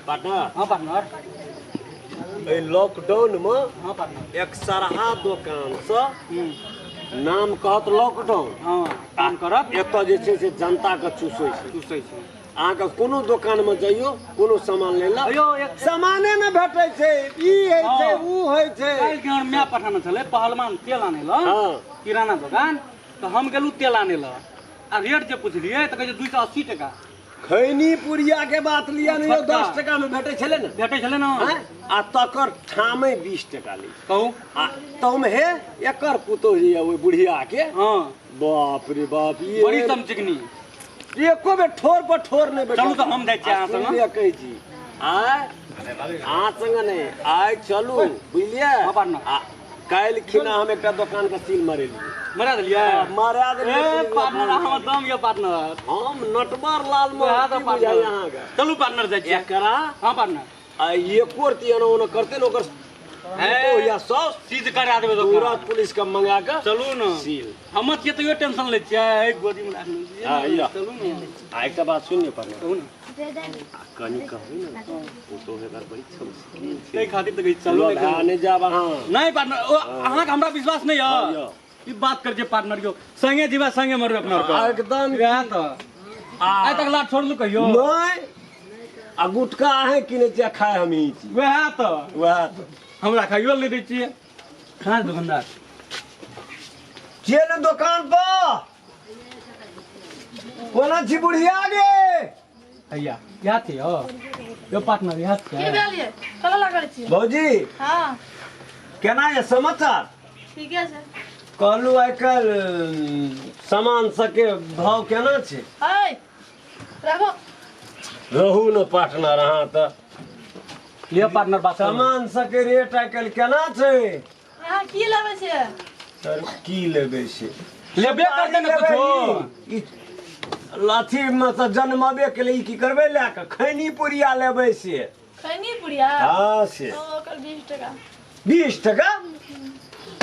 Partner हाँ partner lockdown में हाँ पार्टनर एक सरहा दुकान से नाम कहत लॉकडाउन हाँ काम करब एतऽ जे छै से जनता के चूसै छै चूसै छै अहाँके कोनो दुकान में जाइयो कोनो सामान ले ला अयो एक सामाने न भेटै छै ई होइ छै ऊ होइ छै काल्हि के हमरा पठाना छलै पहलवान तेल आने ल हाँ किराना दुकान तो हम गेलू तेल आने ल आ रेट जे पुछलियै तऽ कहै छै 280 टका खैनी पुरिया के बात लिया नहीं 10 टका में भेटै छलै न भेटै छलै न आ तकर ठामे 20 टका लै कहू आ तम हे एकर पुतोह जे ओइ बुढ़िया के हाँ बाप रे बाप ये बड़ी समचिकनी एको बेर ठोर पर ठोर नहीं बैठल चलू तऽ हम जाइ छी अहाँ संग सुनिए कहै छी आय अहाँ संग नहीं आय चलू बुझलियै हाँ पार्टनर आ काल्हि खिना हम एकटा दुकान के सील मारेलियै मरा देलियै मारा ए देलियै पार्टनर हमर दाम ये पार्टनर हम नटवर लाल में वएह तऽ बुझाइ पार्टनर अहाँके चलू पार्टनर जाइ छियै एकरा हाँ पार्टनर आ एको रती एना ओना करते न ओकर तो या सब चीज करा देबै पूरा दोकान पुलिस के मंगा के चलू न सील हम के तो टेंशन ले छियै गोदी में हाँ, राखने या। चलू न आ एकटा बात सुनिए पर कहू न कनी कहबै न तो हेकर बड़ी छमसी तै खातिर त कहै चलू चलो नहीं जाब अहाँ नहीं पार्टनर अहाँ के हमरा विश्वास नहीं हाँ, है या। ई बात कर जे पार्टनर यो संगे जीवा संगे मरबे अपना के एकदम यह त आइ तक लाट छोड़ लू कहियो नहीं आ गुटका है कि नहीं जे खाए हम ही छी वह त वह तो हमरा खाइयो ले दै छियै कहाँ दुकानदार चल दुकान पर कोना छी बुढ़िया गे भैया यहाँ थे यो पार्टनर यहाँ की थे भेल ये कला लागल छी भौजी हां केना ये समाचार ठीके छै कहलू आइ काल्हि सामान सबके भाव केना छै है राखो रहू न पार्टनर अहाँ तऽ लियो पार्टनर बात करू। सामान सबके रेट आइ काल्हि केना छै अहाँ की लेबै छै सर की लेबै से लेबे करते न कुछो लाठी में तऽ जन्मबे केले ई की करबै लए के खैनी पुरिया लेबै से खैनी पुड़िया हाँ से ओकर 20 टका 20 टका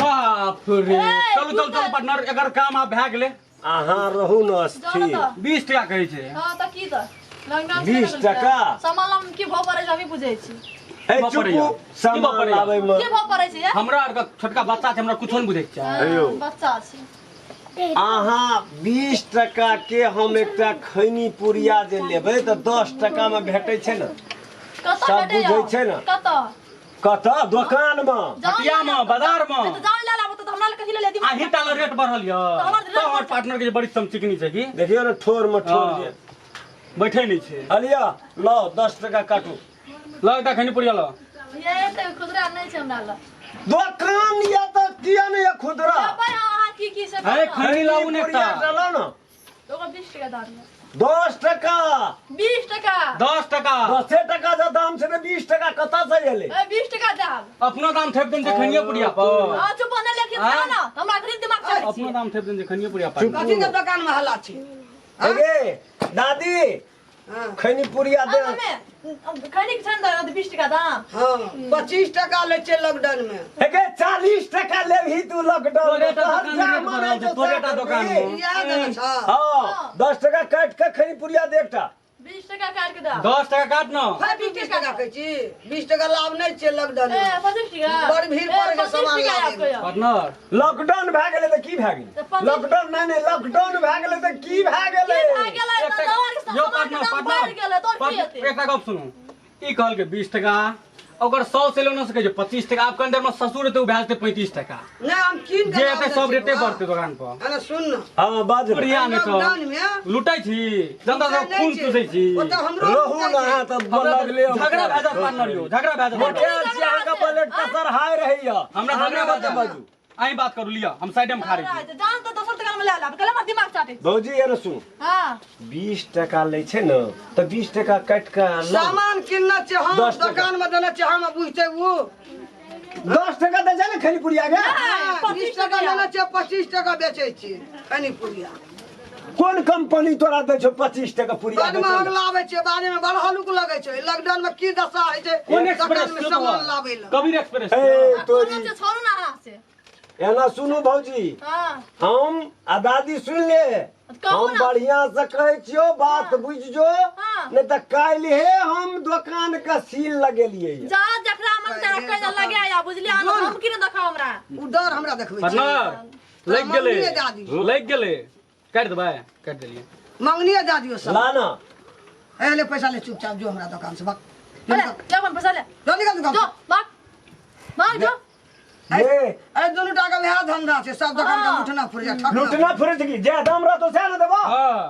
बाप रे ए, चलू चलू चलू पार्टनर एकर काम आब भए गेलै अहाँ रहू न जानो स्थिर त 20 टका कहै छै हां त की त लंगडाउन 20 टका? सामान हम की भाव पड़ै छै हम बुझै छी हे की चुपू पड़ैया? सामान पड़ैया? लाबै में की भाव पड़ै छै हमरा आर के छोटका बच्चा छै हमरा कुछो नहीं बुझै छै अयौ। बच्चा छै अहाँ 20 टका के हम एकटा खैनी पुरिया जे लेबै तऽ 10 टका में भेटै छै न कत सब भेटै बुझै छै न? कत कतऽ दोकान में हटिया में बाजार में त जान ले लाबो त हमरा ले कथि ले लेती आही टाला रेट बढ़ल य हमर तो हमर पार्टनर के जे बड़ी समचिकनी छै की देखियो न ठोर में ठोर हाँ। जे बैठे नहीं छै अलिया लो 10 टका काटू लगता खैनी पुरिया लो ये त खुदरा नहीं छै हमरा ले दोकान या तऽ किया नहीं है खुदरा पर अहाँ की से है खैनी लाऊ ने पुरिया एकटा चलो न ओकर 20 टका दाम 10 टका 20 टका 10 टका 10 टका जो दाम छै 20 टका कतऽ से एलै ए 20 टका दाम अपनो दाम ठेप देन जे खैनी पुरिया पर हां चुप बने लेके हाँ? ना हमरा खरीद दिमाग चले अपनो दाम ठेप देन जे खैनी पुरिया पर कथी के दुकान में हल्ला छी गे दादी खैनी पुरिया दे खैनी के छन 20 टका दाम हाँ 25 टका ले छै लॉकडाउन में हे गे 40 टका लेबही तू लॉकडाउन में तोरेटा दुकान में इएह देने छ हाँ 10 टका काट के खैनी पुरिया दे एकटा 20 टका काट के दाम 10 टका काट न है 20 टका कहै छी 20 टका लाभ नहीं छै लॉकडाउन ए में 25 टका बड़ भीड़ पड़े के सामान लागे पार्टनर लॉकडाउन भए गेलै तऽ की भए गेलै लॉकडाउन नहीं लॉकडाउन भए गेलै तऽ की भए गेलै यो पार्टनर एकटा गप सुनू ई कहल के 20 टका ओकर 100 से ले न सके छै 25 टका आप कंदर में ससुर ते उ भए जेतै 35 टका नहीं हम कीन के जे एते सब रेटे बढ़ते दुकान पर अरे सुन न हाँ बाज पुरिया में तो लॉकडाउन में लुटाई छी जनता सब खून चूसै छी ओ त हमरो रहू ना अहाँ तऽ लगले झगड़ा भए जात पार्टनर यो झगड़ा भए जात मोटेल छी अहाँके ब्लड प्रेशर हाई रहैया हमरा झगड़ा भए जात बाजू आई बात करू लिया हम साइड में खा रही छी जान तो 10 टका में ले ला कल हमर दिमाग चाटे भौजी ये सुन हां 20 टका लै छै न तऽ 20 टका काट के सामान किनना छै हम 10 टका। दुकान में देना छै हम बुझते वो 10 टका दे जा ने खैनी पुरिया गे 20 टका लेना छै 25 टका बेचै छी खैनी पुरिया कोन कंपनी तोरा दै छौ 25 टका पुरिया बाद में अगला आवे छै बाद में बड़ हलुक लगे छै लॉकडाउन में की दशा है छै कोन दुकान एक्सप्रेस में सामान लावे ला कबीर एक्सप्रेस ए तोरी छोड़ू ना हाथ से एना सुनू भौजी हां हम आ दादी सुन ले हम बढ़िया से कहै छियो बात बुझजो हाँ। नहीं तो काल्हि हम दुकान का सील लगेलिए जा जकरा मन तेरा कह लगे आया बुझलिए हम की न देखाओ हमरा उ डर हमरा देखबै छै पार्टनर लग गेले काट देबै काट देलिए मंगनिए दे दियो सब ला ना ए ले पैसा ले चुपचाप जो हमरा दुकान से भाग अरे ले अपन पैसा ले जो निकल दुकान जो भाग जो ये ए दोनों टाका में हाथ धंधा छै सब दुकान का लुटना फुरिया ठगना लुटना फिरे की जे दाम रह तो से ना देबो हां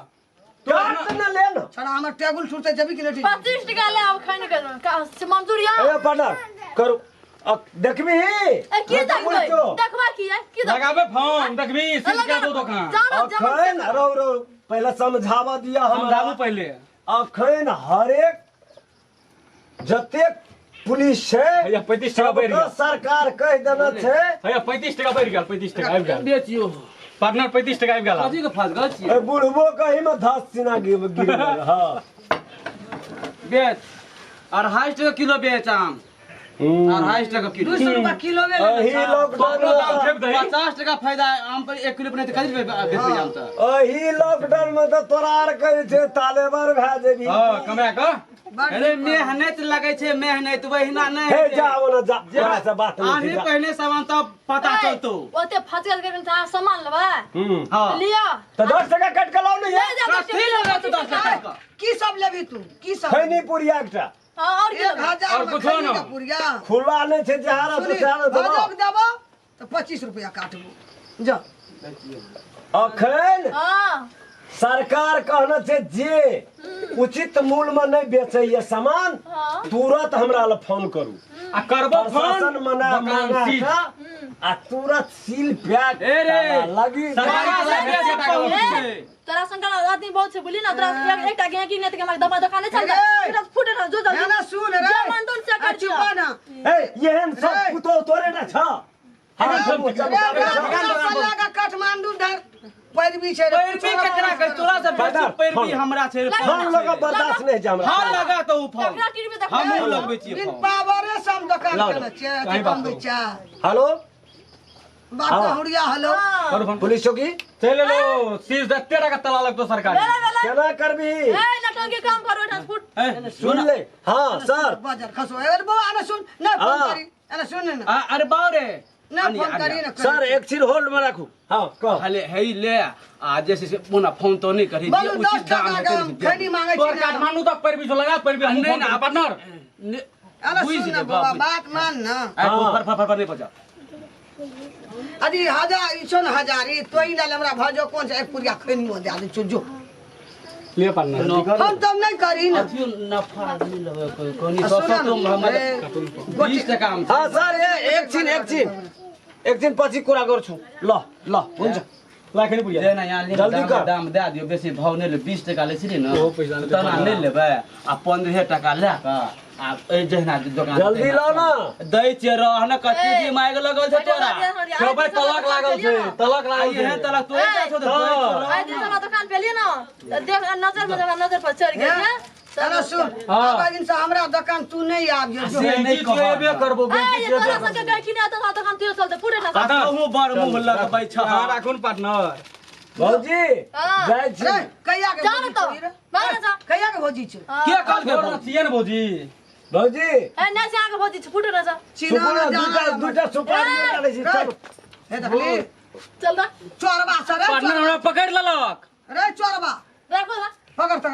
काट ना ले ना छड़ा हमर टेबल छूटते जबी के लेटी 25 टका ले अब खाने के मंजूर या ए पार्टनर करू अब देखबी ए की देखबै देखबा की है की लगाबे फोन देखबी सील के दो दुकान अखन रो पहले समझावा दिया हम समझाबू पहले अखन हरेक जतेक पुलिस छै भैया 35 टका बढ़ गया सरकार कह देना छै भैया 35 टका बढ़ गया 35 टका आबि गेल बेचियो पार्टनर 35 टका आबि गेल कथी के फंस गल छियै ए बुढ़बो कहीं में धस सिना गिर हां बेच 2.5 टका किलो बेच आम 2.5 टका किलो 200 रुपया किलो में एही कपड़ा दाम लॉकडाउन फेंक दही 50 टका फायदा आम पर 1 किलो पर नहीं तो कथी बेचबे आम त एही लॉकडाउन में तो तोरा आर कहे छै तालेबर भए जेबी हां कमा के अरे मेहनत लगे छै मेहनत वहिना नहीं हे जाओ ना जा जरा से बात आने नहीं पहले सामान तब पता चलतो ओते फसगल के था सामान लेबा हां लिया तो 10 टका कट के लाओ नहीं ले जा कथी लगा तू 10 टका का की सब लेबी तू की सब खैनी पुरिया एकटा और की 1000 और में कुछो खरीद ना। के पुरिया खुला नहीं छै जहारा तो सुनी जहारा भजक देबो देबो तो 25 रुपया काटबो जा अखन हां सरकार कहना छै जे उचित मूल्य में नहीं बेचे ये सामान हां तुरंत हमरा ले फोन करू आ करबो प्रशासन फोन मना दुकान मांगा सील आ तुरंत सील पैक ए रे, लगी सरकारी तोरा संग आदमी बहुत छै बोली ना तोरा एकटा गया की नेत के हमरा दवा दुकान चल जा तोरा फुटे ना जो है जल्दी ना सुन रे जमंदन से कर चुप ना ए येहन सब रे। पुतो तोरे ना छ हम सब का काठमांडू धर पैरवी छै रे पैरवी केकरा कर तोरा से बेच पैरवी हमरा छै हम लोग बर्दाश्त नहीं छै हमरा हां लगा तो उ फोन एकरा टीवी देख हमहू लगबै छियै दिन फोन पावरे सम दुकान लाओ के छै कहीं बात कम करो। बेचा हेलो बात हाँ। हुड़िया हेलो करो फोन पुलिस चौकी चले लो सील 10 टका तला लगतो सरकार केना करबी ए नटंगी काम करो एठा फुट सुन ले हाँ सर बाजार खसो ए बो आना सुन ना फोन हाँ। करी आना सुन ना अरे बावरे ना फोन करी ना सर एक चीज होल्ड में रखू हाँ कह हले हे ले आ जैसे से मुना फोन तो नहीं करी बोलू 10 टका का खैनी मांगे तोर छी काठमांडू तक पैरवी जो लगा पैरवी हम नहीं ना पार्टनर आना सुन ना बाबा बात मान ना फर नहीं पहुंचा अरे हजार ई छन हजारी तोई डाल हमरा भजो कोन से एक पुरिया खैनी हो दे दे जो ले पार्टनर हम तब नहीं करी ना अथियो नफा नहीं लगे कोई कोनी आ, सौ सुना तुम ना, हमर ए, 20 टका हम हाँ सर ये एक दिन पछि कुरा गर्छु ल ल हुन्छ लाखनी पुरिया जे ना यहाँ ले जल्दी कर। दाम दे दियो बेसी भाव नहीं ले 20 टका ले छी ना ओ पैसा ले तना नहीं लेबे आ 15 टका ले का आ ए जहना दुकान जल्दी लाओ ना दै छियै रहने कथी जी माइग लगल छै तोरा सब तलक लागल छै तलक लागल आई है छै तलक तो एक छो तो आई दिन sama दुकान पे लिए ना देख नजर में जब नजर पर चढ़ गई है चलो सुन हाँ। अब दिन से हमरा दुकान तू नहीं आबियो जो से नहीं कहो। जेबे करबो ए ये तोरा संग गई ना तो दुकान तू चलते पूरे ना पार्टनर कहूं बड़ मुंह लगबै छ हां राखुन पार्टनर भौजी हाँ। जाइ छी रे कहिया के जान तो भोजी रे? मार जा कहिया के भोजी छै के कल के के छियन भौजी भौजी ए ना से आगे भोजी फुटे ना जा सुपारी दुटा सुपारी डालै छी चल हे देखली चल ना चोरबा सर पार्टनर हमरा पकड़ लेलक रे चोरबा देखो ना पकड़ तक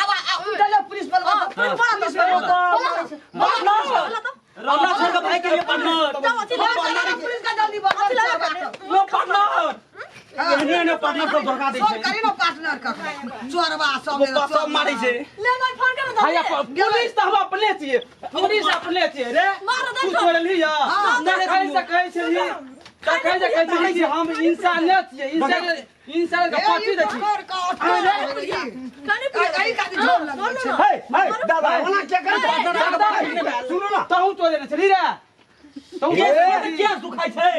अब उठले पुलिस वाला पुलिस रौला छोड़ के भाई के लिए पार्टनर पुलिस का जल्दी बोल लो पार्टनर एहने ने पार्टनर सब धोखा दै छै करी ना पार्टनर का चोरबा सब सब मारै छै ले मैं फोन कर दो हाया पुलिस तो हम अपने छियै पुलिस अपने छियै रे मार दे तू छोड़ली या नहीं खाइ सकै छै कहै जे कहै छै हम इंसानियत छियै इंसान का पार्टी दै छी खाने पीने हे हे दादा ओना के कर सुनो ना तहु तो देने छली रे तहु क्या दुखाइ छै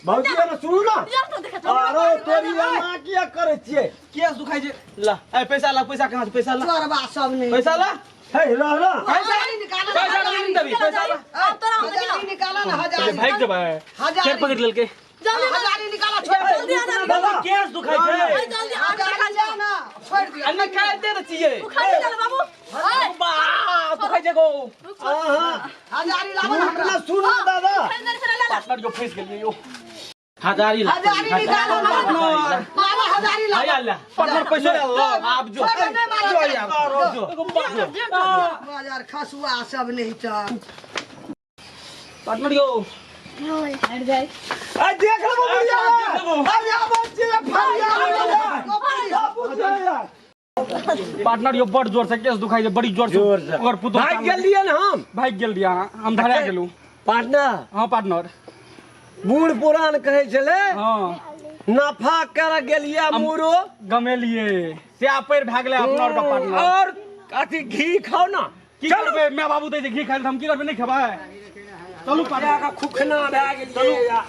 भौजी ने सुनु ना यार तो देखा अरे तोरी मां किया करे छिए के दुखाइ छै ला ए पैसा ला पैसा कहां से पैसा ला चोरबा सब नहीं पैसा ला हे रह ना पैसा नहीं निकाला पैसा नहीं देबी पैसा ला अब तोरा हम हजार देखिना नहीं निकाला ना हजार भाग जब हजार चेक पकड़ लेलके जल्दी हजार नहीं निकाला जल्दी आ जा बाबा केस दुखाई छै ओए जल्दी आ जा जा ना छोड़ दिया अन्ना काय दे छिए तू खा ले बाबू ओए बा तू खाइ जगो हजारी लावन अपना हमरा सुनो दादा अंदर से ले पार्टनर जो फंस गेलिए यो हजारी ला हजारी निकालो बाबा हजारी ला आया ला पार्टनर पैसा आप जो बाजार खसुआ सब नहीं त पार्टनर यो हट जाए आ देख लो बुढ़िया अरे अब बच्चे फरिया पार्टनर यो बड़ जोर से केस दुखाई छै बड़ी जोर से जोर से। ओकर पुतो भाग गेलिए न हम भाग गेल दिया हम धरा गेलू पार्टनर हां पार्टनर बूढ़ पुरान कहै छले हां नफा कर गेलिए मुरो गमेलिए से पैर भाग गेलै अपना का पार्टनर और अथी घी खाओ ना की करबे मैं बाबू दे घी खाइ हम की करबे नहीं खेबै चलू पार्टनर खुखना भए गेलिए